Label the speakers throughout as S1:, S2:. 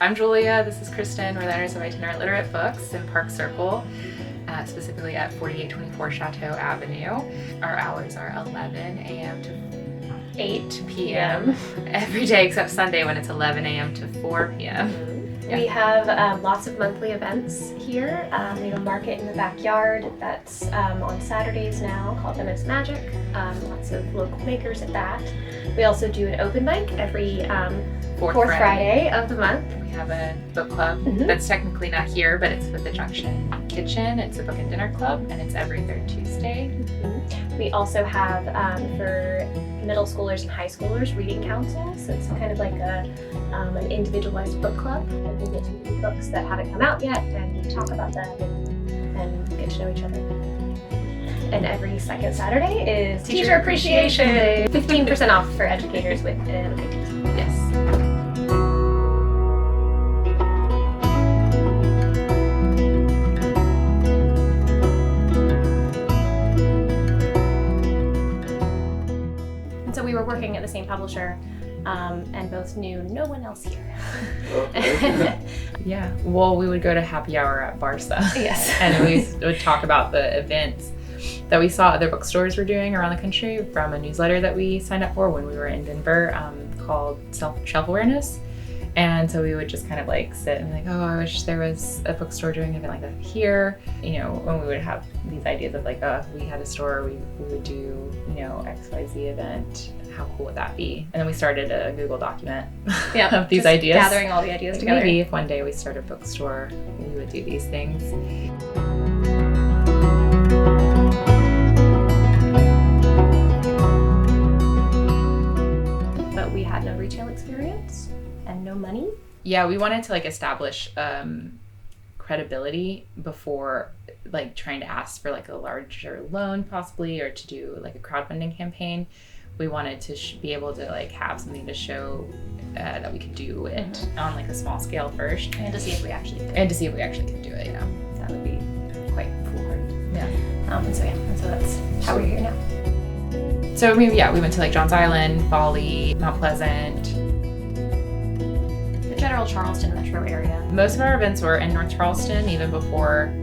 S1: I'm Julia, this is Kristen. We're the owners of Itinerant Literate Books in Park Circle, specifically at 4824 Chateau Avenue. Our hours are 11 a.m. to 8 p.m. every day except Sunday when it's 11 a.m. to 4 p.m.
S2: Yeah. We have lots of monthly events here. We have a market in the backyard that's on Saturdays now called Lemons Magic. Lots of local makers at that. We also do an open mic every fourth Friday of the month.
S1: We have a book club that's technically not here, but it's with the Junction Kitchen. It's a book and dinner club, and it's every third Tuesday.
S2: We also have, for middle schoolers and high schoolers, reading councils. It's kind of like an individualized book club. We get to read books that haven't come out yet, and we talk about them and get to know each other. And every second Saturday is Teacher Appreciation Day. 15% off for educators with education.
S1: Yes.
S2: And so we were working at the same publisher, and both knew no one else here.
S1: Yeah. Well, we would go to happy hour at Barca.
S2: Yes.
S1: And we would talk about the events that we saw other bookstores were doing around the country from a newsletter that we signed up for when we were in Denver, called Shelf Awareness. And so we would just kind of like sit and be like, oh, I wish there was a bookstore doing an event like that here. You know, when we would have these ideas of like, we had a store, we would do, XYZ event. How cool would that be? And then we started a Google document of these ideas.
S2: Gathering all the ideas together.
S1: Maybe if one day we start a bookstore, we would do these things.
S2: But we had no retail experience and no money.
S1: Yeah, we wanted to establish credibility before trying to ask for a larger loan possibly, or to do a crowdfunding campaign. We wanted to be able to have something to show that we could do it on a small scale first,
S2: and to see if we actually could.
S1: Could do it. Yeah,
S2: that would be quite foolhardy.
S1: Yeah.
S2: And so that's how we're here now.
S1: So we went to Johns Island, Bali, Mount Pleasant.
S2: The general Charleston metro area.
S1: Most of our events were in North Charleston, even before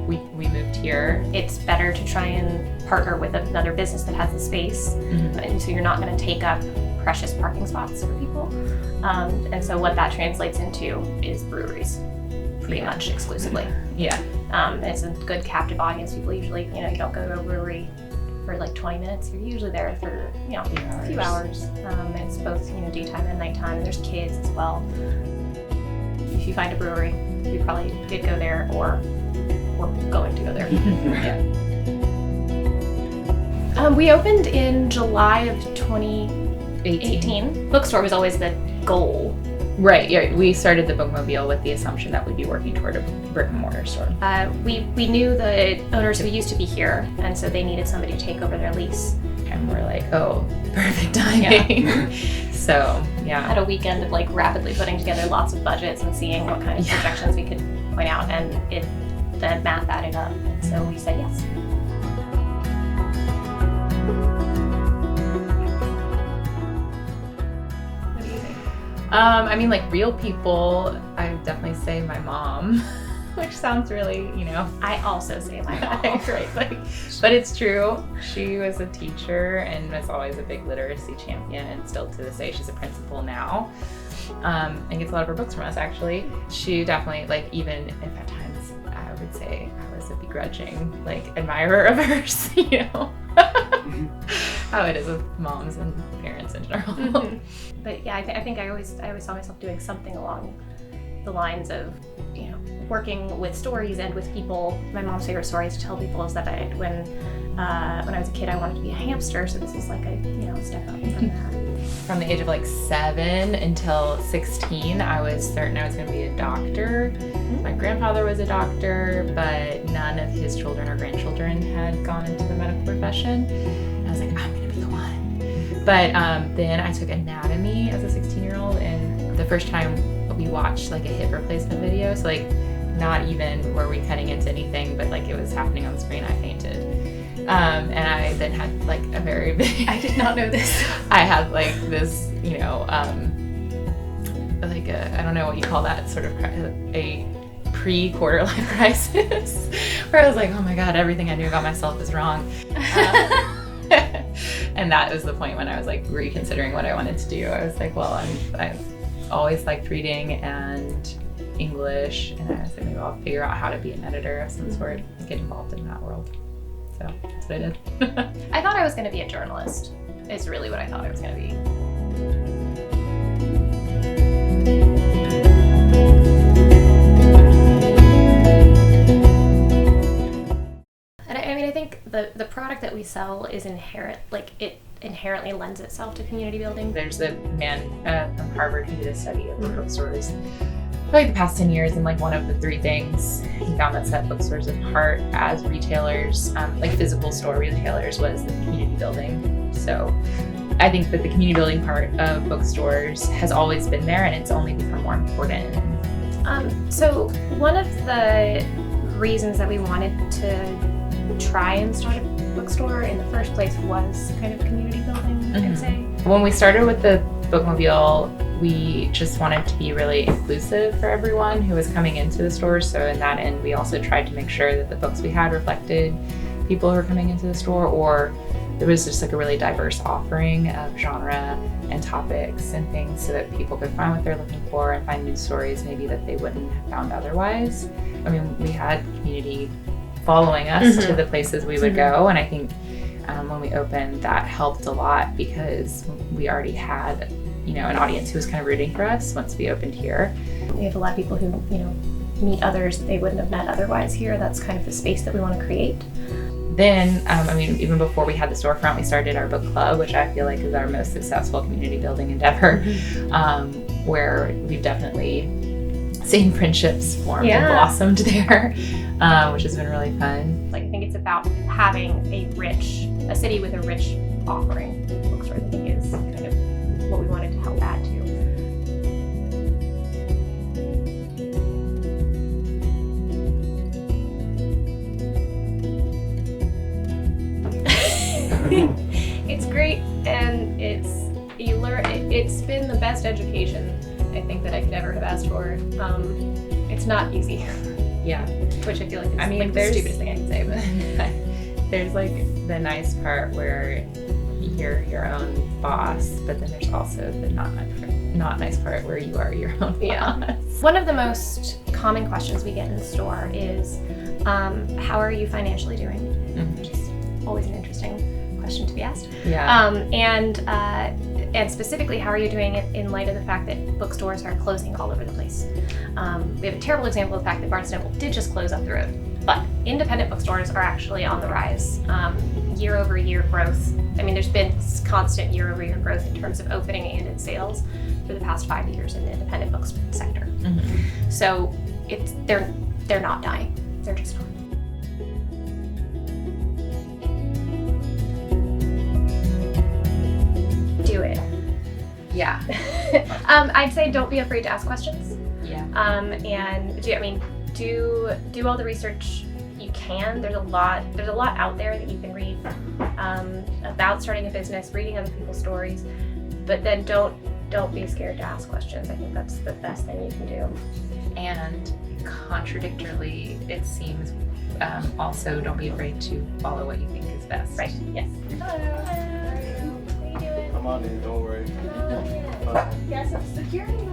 S1: we moved here.
S2: It's better to try and partner with another business that has the space, and so you're not going to take up precious parking spots for people. And so what that translates into is breweries, pretty much exclusively.
S1: Yeah.
S2: It's a good captive audience. People usually, you don't go to a brewery for 20 minutes. You're usually there for a few hours. It's both daytime and nighttime. And there's kids as well. If you find a brewery, we probably did go there, or we're going to go there. We opened in July of 2018. Bookstore was always the goal.
S1: Right, yeah. We started the Bookmobile with the assumption that we'd be working toward a brick and mortar store.
S2: We knew the owners who used to be here, and so they needed somebody to take over their lease.
S1: And we're like, oh, perfect timing.
S2: Yeah.
S1: So, yeah.
S2: Had a weekend of rapidly putting together lots of budgets and seeing what kind of projections we could point out, and the math added up. So we said yes. What do you think?
S1: Real people, I would definitely say my mom, which sounds really,
S2: I also say my mom.
S1: Right, but it's true. She was a teacher and was always a big literacy champion, and still to this day, she's a principal now, and gets a lot of her books from us, actually. She definitely, even if at times I would say I was a begrudging, admirer of hers, how it is with moms and parents in general.
S2: But yeah, I think I always saw myself doing something along the lines of, working with stories and with people. My mom's favorite story to tell people is that when I was a kid, I wanted to be a hamster. So this is a step up from that.
S1: From the age of 7 until 16, I was certain I was going to be a doctor. My grandfather was a doctor, but none of his children or grandchildren had gone into the medical profession. And I was like, I'm going to be the one. But then I took anatomy as a 16-year-old, and the first time we watched a hip replacement video, so not even were we cutting into anything, but it was happening on the screen, I fainted. And I then had a very big...
S2: I did not know this.
S1: I had this, like I don't know what you call that, sort of a pre-quarter life crisis, where I was like, oh my God, everything I knew about myself is wrong. And that was the point when I was like reconsidering what I wanted to do. I was like, well, I've always liked reading and English, and I was like, maybe I'll figure out how to be an editor of some sort, get involved in that world. So that's what I did.
S2: I thought I was going to be a journalist, is really what I thought I was going to be. And I mean, I think the product that we sell is it inherently lends itself to community building.
S1: There's a man from Harvard who did a study of bookstores for like the past 10 years, and like one of the three things he found that set bookstores apart as retailers, like physical store retailers, was the community building. So I think that the community building part of bookstores has always been there, and it's only become more important.
S2: So one of the reasons that we wanted to try and start a bookstore in the first place was kind of community building, I'd say.
S1: When we started with the bookmobile, we just wanted to be really inclusive for everyone who was coming into the store. So in that end, we also tried to make sure that the books we had reflected people who were coming into the store, or there was just like a really diverse offering of genre and topics and things, so that people could find what they're looking for and find new stories maybe that they wouldn't have found otherwise. I mean, we had community following us to the places we would go, and I think when we opened, that helped a lot, because we already had, an audience who was kind of rooting for us once we opened here.
S2: We have a lot of people who, meet others that they wouldn't have met otherwise here. That's kind of the space that we want to create.
S1: Then, even before we had the storefront, we started our book club, which I feel like is our most successful community building endeavor, where we've definitely seen friendships formed and blossomed there, which has been really fun.
S2: Like, I think it's about having a city with a rich offering. Bookstore, I think, is kind of what we wanted to help add to. It's great, and it's been the best education I think that I could ever have asked for. It's not easy.
S1: Yeah.
S2: Which I feel like is like the stupidest thing I can say, but
S1: there's like the nice part where you're your own boss, but then there's also the not nice part where you are your own boss.
S2: One of the most common questions we get in the store is, how are you financially doing? Which is always an interesting question to be asked.
S1: Yeah.
S2: And specifically, how are you doing it in light of the fact that bookstores are closing all over the place? We have a terrible example of the fact that Barnes & Noble did just close up the road, but independent bookstores are actually on the rise. Year-over-year growth. I mean, there's been constant year-over-year growth in terms of opening and in sales for the past 5 years in the independent books sector. So they're not dying. They're just not. Do it.
S1: Yeah.
S2: I'd say don't be afraid to ask questions.
S1: Yeah.
S2: And do all the research you can. There's a lot out there that you can read about starting a business, reading other people's stories, but then don't be scared to ask questions. I think that's the best thing you can do.
S1: And contradictorily, it seems, also don't be afraid to follow what you think is best.
S2: Right. Yes. Hello. How are you doing?
S3: I'm on in, don't worry.
S2: Oh, yeah. Yes, I'm security.